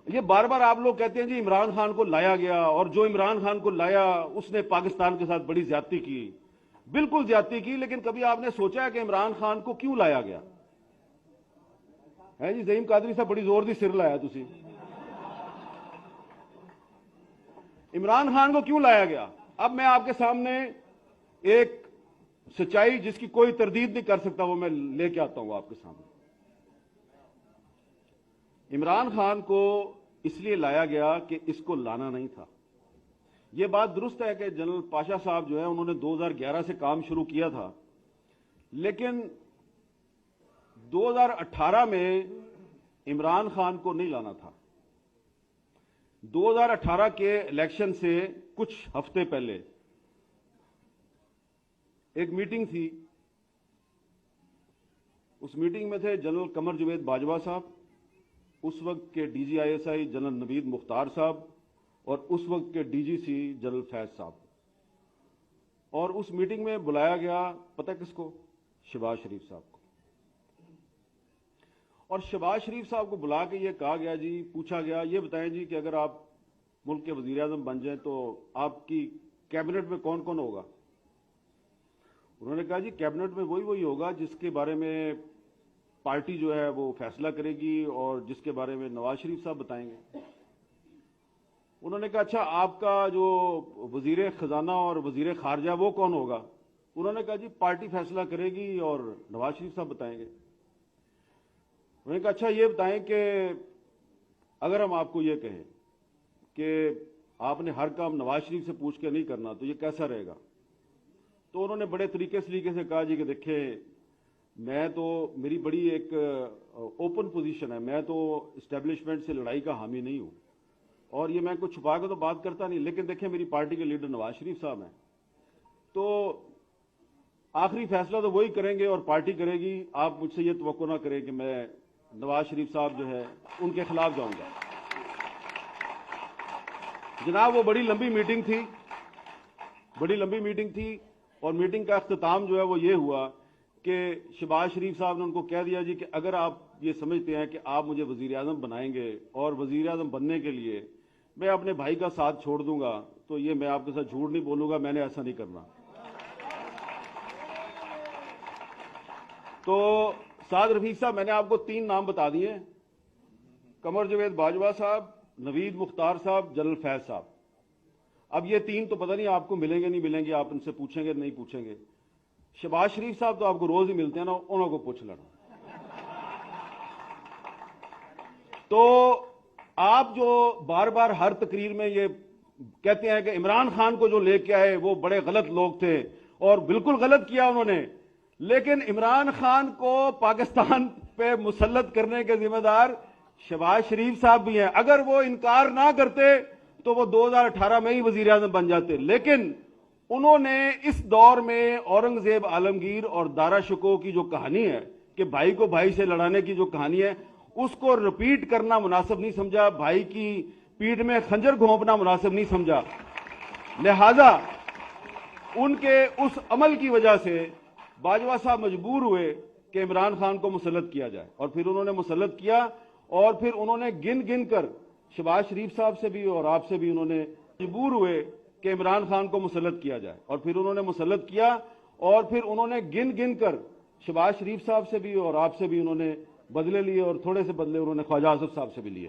یہ بار بار آپ لوگ کہتے ہیں جی عمران خان کو لایا گیا، اور جو عمران خان کو لایا اس نے پاکستان کے ساتھ بڑی زیادتی کی. بالکل زیادتی کی، لیکن کبھی آپ نے سوچا ہے کہ عمران خان کو کیوں لایا گیا ہے؟ جی زعیم قادری صاحب بڑی زور دی سر لایا تسی. عمران خان کو کیوں لایا گیا؟ اب میں آپ کے سامنے ایک سچائی جس کی کوئی تردید نہیں کر سکتا وہ میں لے کے آتا ہوں آپ کے سامنے. عمران خان کو اس لیے لایا گیا کہ اس کو لانا نہیں تھا. یہ بات درست ہے کہ جنرل پاشا صاحب جو ہے انہوں نے 2011 سے کام شروع کیا تھا، لیکن 2018 میں عمران خان کو نہیں لانا تھا. 2018 کے الیکشن سے کچھ ہفتے پہلے ایک میٹنگ تھی. اس میٹنگ میں تھے جنرل قمر جاوید باجوہ صاحب، اس وقت کے D G I S I General Naveed Mukhtar صاحب، اور اس وقت کے ڈی جی سی جنرل فیض صاحب. اور اس میٹنگ میں بلایا گیا پتہ کس کو؟ شہباز شریف صاحب کو. اور شہباز شریف صاحب کو بلا کے یہ کہا گیا، جی پوچھا گیا یہ بتائیں جی کہ اگر آپ ملک کے وزیر اعظم بن جائیں تو آپ کی کیبنٹ میں کون کون ہوگا؟ انہوں نے کہا جی کیبنٹ میں وہی ہوگا جس کے بارے میں پارٹی جو ہے وہ فیصلہ کرے گی اور جس کے بارے میں نواز شریف صاحب بتائیں گے. انہوں نے کہا اچھا آپ کا جو وزیر خزانہ اور وزیر خارجہ وہ کون ہوگا؟ انہوں نے کہا جی پارٹی فیصلہ کرے گی اور نواز شریف صاحب بتائیں گے. انہوں نے کہا اچھا یہ بتائیں کہ اگر ہم آپ کو یہ کہیں کہ آپ نے ہر کام نواز شریف سے پوچھ کے نہیں کرنا تو یہ کیسا رہے گا؟ تو انہوں نے بڑے طریقے سے کہا جی کہ دیکھیں میں تو میری بڑی ایک اوپن پوزیشن ہے، میں تو اسٹیبلشمنٹ سے لڑائی کا حامی نہیں ہوں اور یہ میں کچھ چھپا کے تو بات کرتا نہیں، لیکن دیکھیں میری پارٹی کے لیڈر نواز شریف صاحب ہیں تو آخری فیصلہ تو وہی کریں گے اور پارٹی کرے گی. آپ مجھ سے یہ توقع نہ کریں کہ میں نواز شریف صاحب جو ہے ان کے خلاف جاؤں گا. جناب وہ بڑی لمبی میٹنگ تھی اور میٹنگ کا اختتام جو ہے وہ یہ ہوا کہ شہباز شریف صاحب نے ان کو کہہ دیا جی کہ اگر آپ یہ سمجھتے ہیں کہ آپ مجھے وزیر اعظم بنائیں گے اور وزیر اعظم بننے کے لیے میں اپنے بھائی کا ساتھ چھوڑ دوں گا تو یہ میں آپ کے ساتھ جھوٹ نہیں بولوں گا، میں نے ایسا نہیں کرنا. تو سعد رفیق صاحب میں نے آپ کو 3 نام بتا دیے، قمر جاوید باجوہ صاحب، نوید مختار صاحب، جنرل فیض صاحب. اب یہ 3 تو پتہ نہیں آپ کو ملیں گے نہیں ملیں گے، آپ ان سے پوچھیں گے نہیں پوچھیں گے. شہباز شریف صاحب تو آپ کو روز ہی ملتے ہیں نا، انہوں کو پوچھ لینا. تو آپ جو بار بار ہر تقریر میں یہ کہتے ہیں کہ عمران خان کو جو لے کے آئے وہ بڑے غلط لوگ تھے، اور بالکل غلط کیا انہوں نے، لیکن عمران خان کو پاکستان پہ مسلط کرنے کے ذمہ دار شہباز شریف صاحب بھی ہیں. اگر وہ انکار نہ کرتے تو وہ 2018 میں ہی وزیر اعظم بن جاتے، لیکن انہوں نے اس دور میں اورنگزیب عالمگیر اور دارا شکوہ کی جو کہانی ہے کہ بھائی کو بھائی سے لڑانے کی جو کہانی ہے اس کو رپیٹ کرنا مناسب نہیں سمجھا، بھائی کی پیٹھ میں خنجر گھونپنا مناسب نہیں سمجھا. لہذا ان کے اس عمل کی وجہ سے باجوہ صاحب مجبور ہوئے کہ عمران خان کو مسلط کیا جائے، اور پھر انہوں نے مسلط کیا، اور پھر انہوں نے گن کر شہباز شریف صاحب سے بھی اور آپ سے بھی انہوں نے مجبور ہوئے کہ عمران خان کو مسلط کیا جائے، اور پھر انہوں نے مسلط کیا، اور پھر انہوں نے گن کر شہباز شریف صاحب سے بھی اور آپ سے بھی انہوں نے بدلے لیے، اور تھوڑے سے بدلے انہوں نے خواجہ آصف صاحب سے بھی لیے.